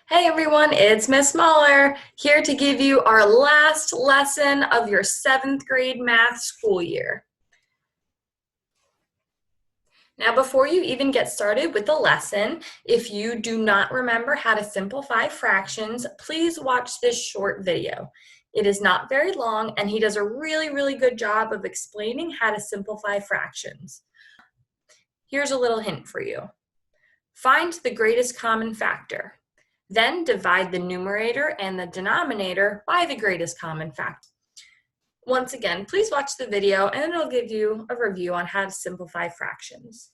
Hey everyone, it's Miss Mahler here to give you our last lesson of your 7th grade math school year. Now, before you even get started with the lesson, if you do not remember how to simplify fractions, please watch this short video. It is not very long, and he does a really good job of explaining how to simplify fractions. Here's a little hint for you. Find the greatest common factor. Then divide the numerator and the denominator by the greatest common factor. Once again, please watch the video and it'll give you a review on how to simplify fractions.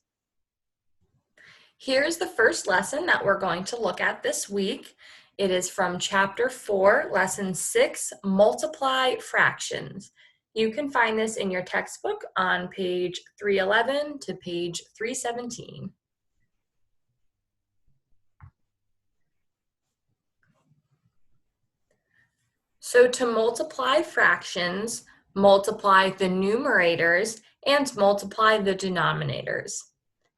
Here's the first lesson that we're going to look at this week. It is from Chapter 4, Lesson 6, Multiply Fractions. You can find this in your textbook on page 311 to page 317. So to multiply fractions, multiply the numerators and multiply the denominators.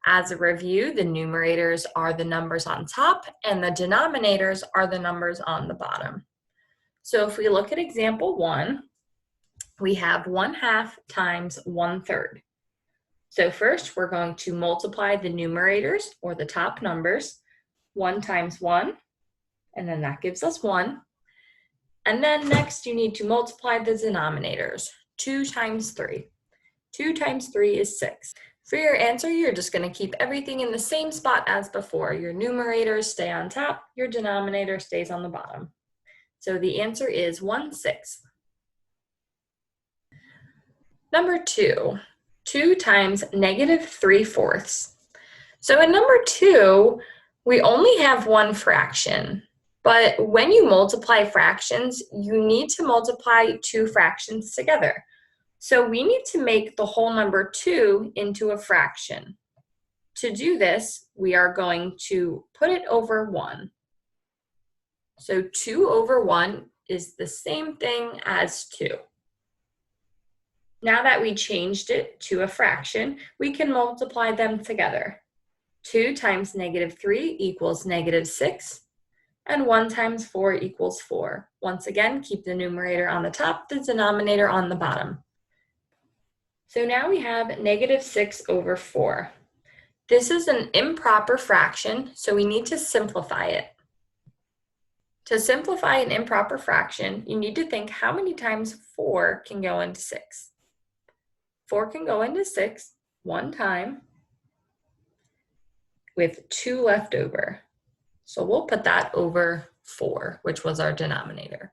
As a review, the numerators are the numbers on top and the denominators are the numbers on the bottom. So if we look at example 1, we have 1/2 times 1/3. So first we're going to multiply the numerators, or the top numbers. 1 times 1, and then that gives us 1. And then next you need to multiply the denominators. 2 times 3. 2 times 3 is 6. For your answer, you're just going to keep everything in the same spot as before. Your numerators stay on top, your denominator stays on the bottom. So the answer is 1/6. Number 2, 2 times -3/4. So in number 2, we only have one fraction. But when you multiply fractions, you need to multiply two fractions together. So we need to make the whole number 2 into a fraction. To do this, we are going to put it over 1. So 2 over 1 is the same thing as 2. Now that we changed it to a fraction, we can multiply them together. 2 times -3 equals -6. And 1 times 4 equals 4. Once again, keep the numerator on the top, the denominator on the bottom. So now we have -6 over 4. This is an improper fraction, so we need to simplify it. To simplify an improper fraction, you need to think how many times 4 can go into 6. 4 can go into 6 one time with 2 left over. So we'll put that over 4, which was our denominator.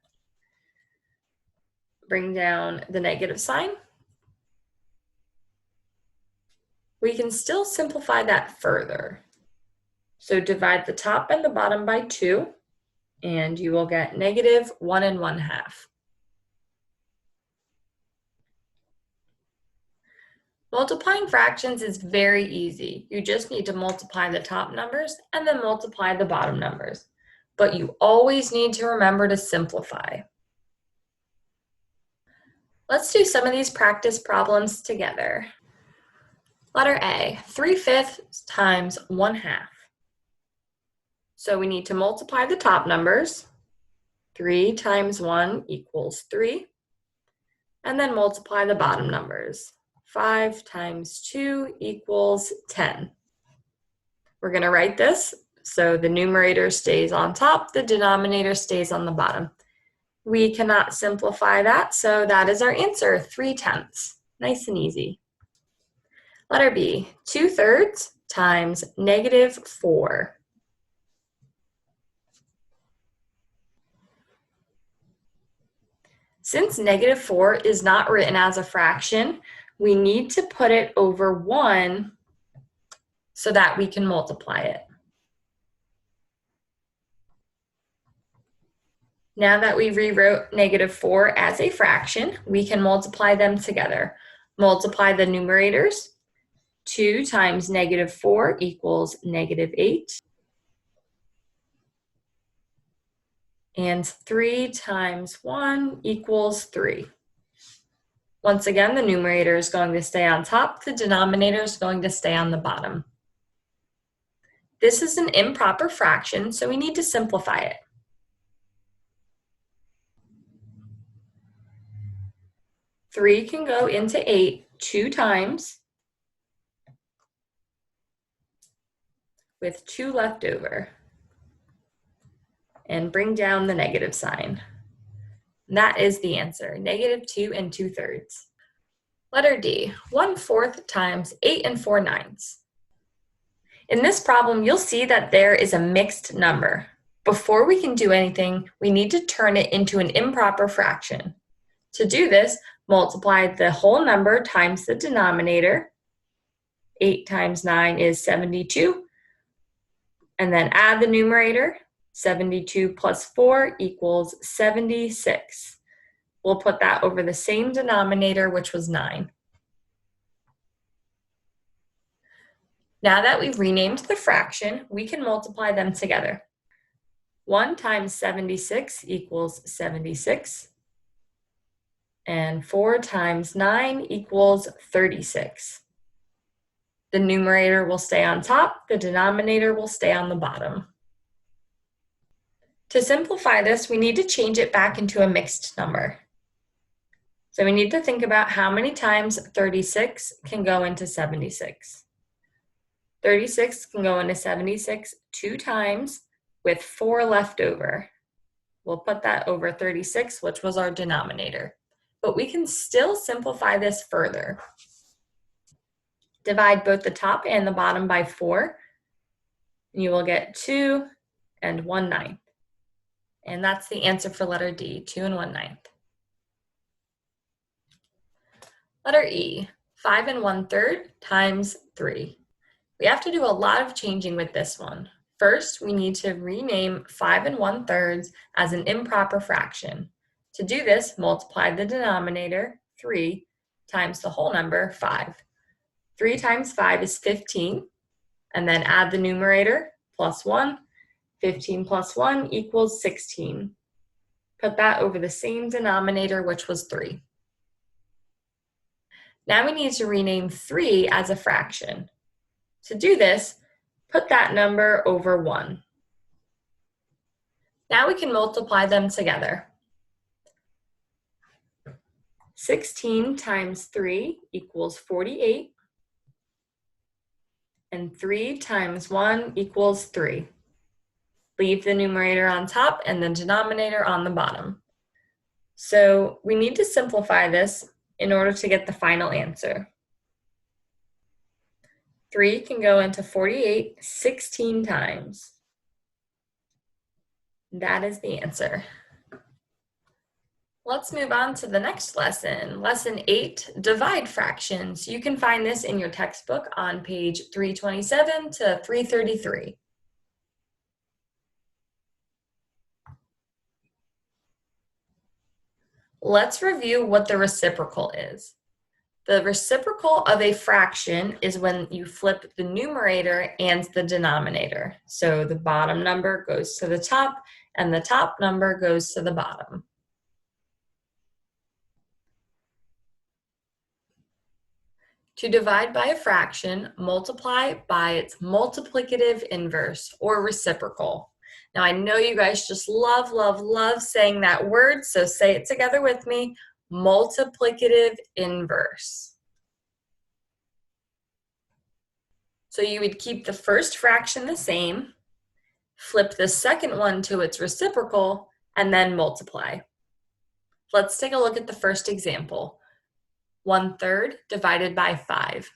Bring down the negative sign. We can still simplify that further. So divide the top and the bottom by 2, and you will get -1 1/2. Multiplying fractions is very easy. You just need to multiply the top numbers and then multiply the bottom numbers. But you always need to remember to simplify. Let's do some of these practice problems together. Letter A, 3/5 times 1/2. So we need to multiply the top numbers. 3 times 1 equals 3. And then multiply the bottom numbers. 5 times 2 equals 10. We're going to write this so the numerator stays on top, the denominator stays on the bottom. We cannot simplify that, so that is our answer, 3/10. Nice and easy. Letter B, 2/3 times -4. Since -4 is not written as a fraction, we need to put it over 1 so that we can multiply it. Now that we rewrote -4 as a fraction, we can multiply them together. Multiply the numerators. 2 times -4 equals -8. And 3 times 1 equals 3. Once again, the numerator is going to stay on top, the denominator is going to stay on the bottom. This is an improper fraction, so we need to simplify it. Three can go into 8 2 times, with 2 left over. And bring down the negative sign. And that is the answer, -2 2/3. Letter D, 1/4 times 8 4/9. In this problem, you'll see that there is a mixed number. Before we can do anything, we need to turn it into an improper fraction. To do this, multiply the whole number times the denominator. 8 times 9 is 72. And then add the numerator. 72 plus 4 equals 76. We'll put that over the same denominator, which was 9. Now that we've renamed the fraction, we can multiply them together. 1 times 76 equals 76. And 4 times 9 equals 36. The numerator will stay on top, the denominator will stay on the bottom. To simplify this, we need to change it back into a mixed number. So we need to think about how many times 36 can go into 76. 36 can go into 76 2 times with 4 left over. We'll put that over 36, which was our denominator. But we can still simplify this further. Divide both the top and the bottom by 4. And you will get 2 and 1/9. And that's the answer for letter D, 2 and 1/9. Letter E, 5 1/3 times 3. We have to do a lot of changing with this one. First, we need to rename 5 1/3 as an improper fraction. To do this, multiply the denominator, 3, times the whole number, 5. 3 times 5 is 15, and then add the numerator, plus 1. 15 plus 1 equals 16. Put that over the same denominator, which was 3. Now we need to rename 3 as a fraction. To do this, put that number over 1. Now we can multiply them together. 16 times 3 equals 48. And 3 times 1 equals 3. Leave the numerator on top and the denominator on the bottom. So we need to simplify this in order to get the final answer. 3 can go into 48 16 times. That is the answer. Let's move on to the next lesson. Lesson 8, divide fractions. You can find this in your textbook on page 327 to 333. Let's review what the reciprocal is. The reciprocal of a fraction is when you flip the numerator and the denominator. So the bottom number goes to the top and the top number goes to the bottom. To divide by a fraction, multiply by its multiplicative inverse or reciprocal. Now I know you guys just love, love, love saying that word, so say it together with me, multiplicative inverse. So you would keep the first fraction the same, flip the second one to its reciprocal, and then multiply. Let's take a look at the first example. 1/3 divided by 5.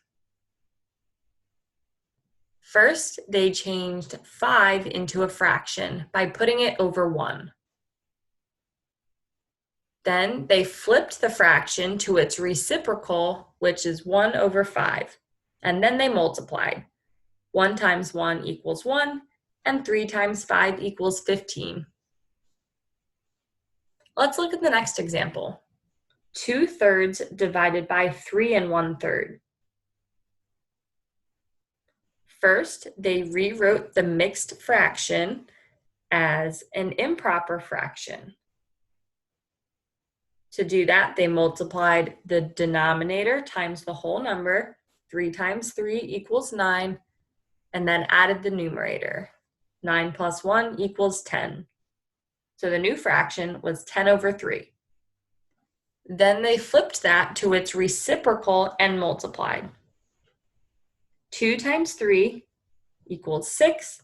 First, they changed 5 into a fraction by putting it over 1. Then they flipped the fraction to its reciprocal, which is 1 over 5. And then they multiplied. 1 times 1 equals 1, and 3 times 5 equals 15. Let's look at the next example. 2/3 divided by 3 1/3. First, they rewrote the mixed fraction as an improper fraction. To do that, they multiplied the denominator times the whole number. 3 times 3 equals 9. and then added the numerator. 9 plus 1 equals 10. So the new fraction was 10 over 3. Then they flipped that to its reciprocal and multiplied. 2 times 3 equals 6,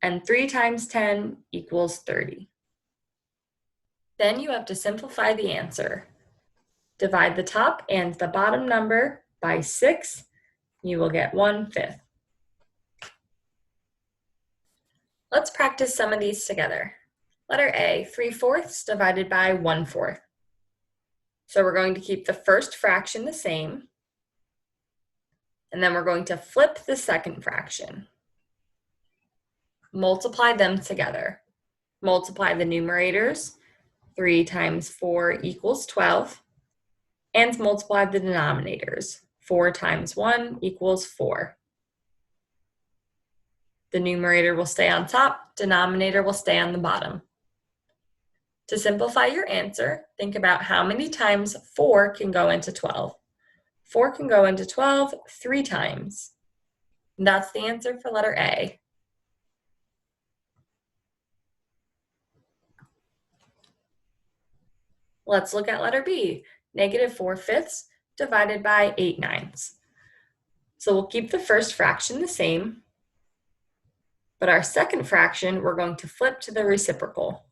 and 3 times 10 equals 30. Then you have to simplify the answer. Divide the top and the bottom number by 6. You will get 1/5. Let's practice some of these together. Letter A, 3/4 divided by 1/4. So we're going to keep the first fraction the same, and then we're going to flip the second fraction. Multiply them together. Multiply the numerators. 3 times 4 equals 12. And multiply the denominators. 4 times 1 equals 4. The numerator will stay on top, denominator will stay on the bottom. To simplify your answer, think about how many times 4 can go into 12. 4 can go into 12 3 times. And that's the answer for letter A. Let's look at letter B, -4/5 divided by 8/9. So we'll keep the first fraction the same, but our second fraction we're going to flip to the reciprocal.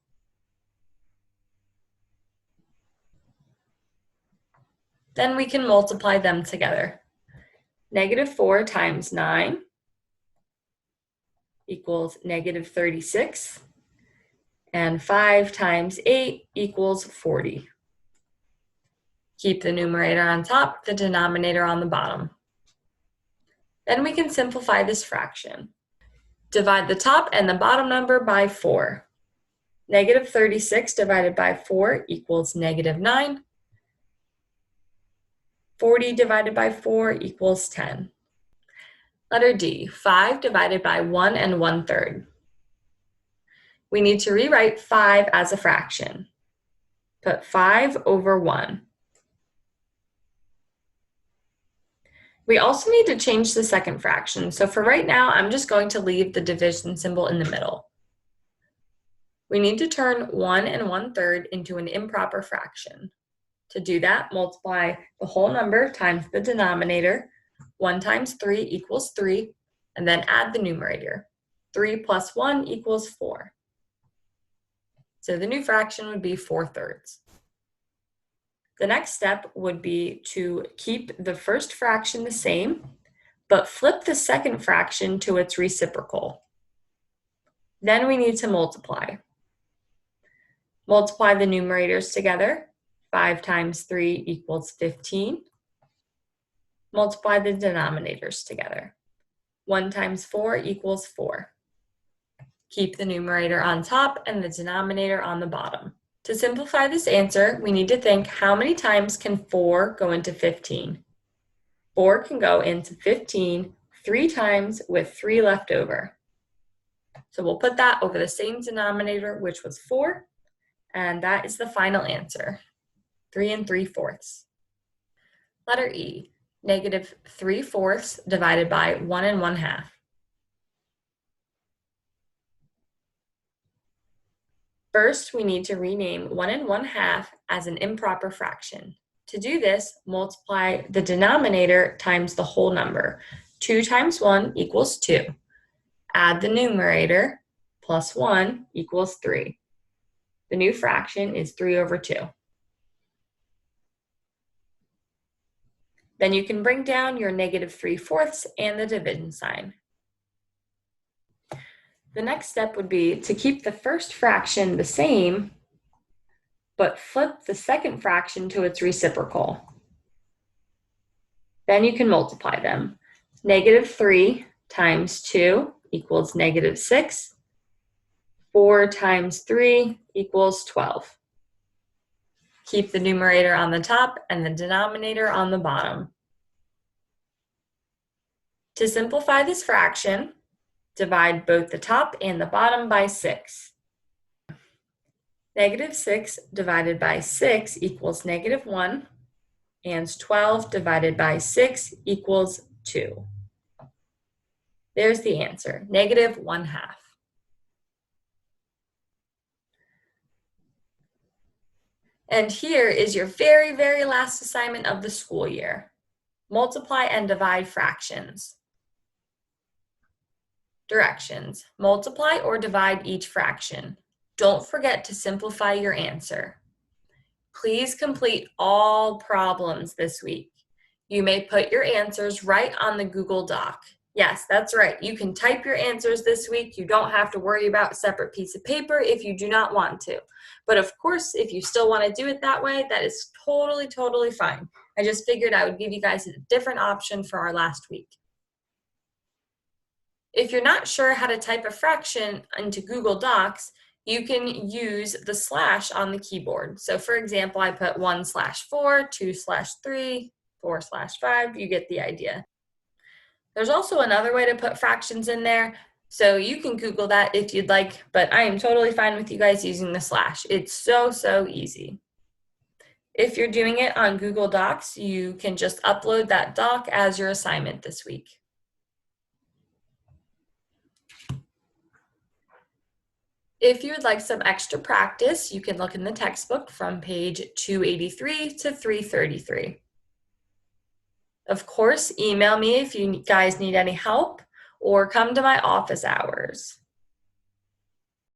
Then we can multiply them together. -4 times 9 equals -36, and 5 times 8 equals 40. Keep the numerator on top, the denominator on the bottom. Then we can simplify this fraction. Divide the top and the bottom number by 4. -36 divided by 4 equals -9. 40 divided by 4 equals 10. Letter D, 5 divided by 1 and 1/3. We need to rewrite 5 as a fraction. Put 5 over 1. We also need to change the second fraction. So for right now, I'm just going to leave the division symbol in the middle. We need to turn 1 and 1/3 into an improper fraction. To do that, multiply the whole number times the denominator. 1 times 3 equals 3, and then add the numerator. 3 plus 1 equals 4. So the new fraction would be 4/3. The next step would be to keep the first fraction the same, but flip the second fraction to its reciprocal. Then we need to multiply. Multiply the numerators together. 5 times 3 equals 15. Multiply the denominators together. 1 times 4 equals 4. Keep the numerator on top and the denominator on the bottom. To simplify this answer, we need to think how many times can 4 go into 15? 4 can go into 15 3 times with 3 left over. So we'll put that over the same denominator, which was 4, and that is the final answer, 3 3/4. Letter E, -3/4 divided by 1 1/2. First, we need to rename 1 1/2 as an improper fraction. To do this, multiply the denominator times the whole number. 2 times 1 equals 2. Add the numerator, plus 1 equals 3. The new fraction is 3 over 2. Then you can bring down your -3/4 and the division sign. The next step would be to keep the first fraction the same, but flip the second fraction to its reciprocal. Then you can multiply them. -3 times 2 equals -6. 4 times 3 equals 12. Keep the numerator on the top and the denominator on the bottom. To simplify this fraction, divide both the top and the bottom by 6. -6 divided by 6 equals -1, and 12 divided by 6 equals 2. There's the answer, -1/2. And here is your very, very last assignment of the school year. Multiply and divide fractions. Directions. Multiply or divide each fraction. Don't forget to simplify your answer. Please complete all problems this week. You may put your answers right on the Google Doc. Yes, that's right. You can type your answers this week. You don't have to worry about a separate piece of paper if you do not want to. But of course, if you still want to do it that way, that is totally, totally fine. I just figured I would give you guys a different option for our last week. If you're not sure how to type a fraction into Google Docs, you can use the slash on the keyboard. So for example, I put 1/4, 2/3, 4/5, you get the idea. There's also another way to put fractions in there, so you can Google that if you'd like, but I am totally fine with you guys using the slash. It's so, so easy. If you're doing it on Google Docs, you can just upload that doc as your assignment this week. If you would like some extra practice, you can look in the textbook from page 283 to 333. Of course, email me if you guys need any help, or come to my office hours.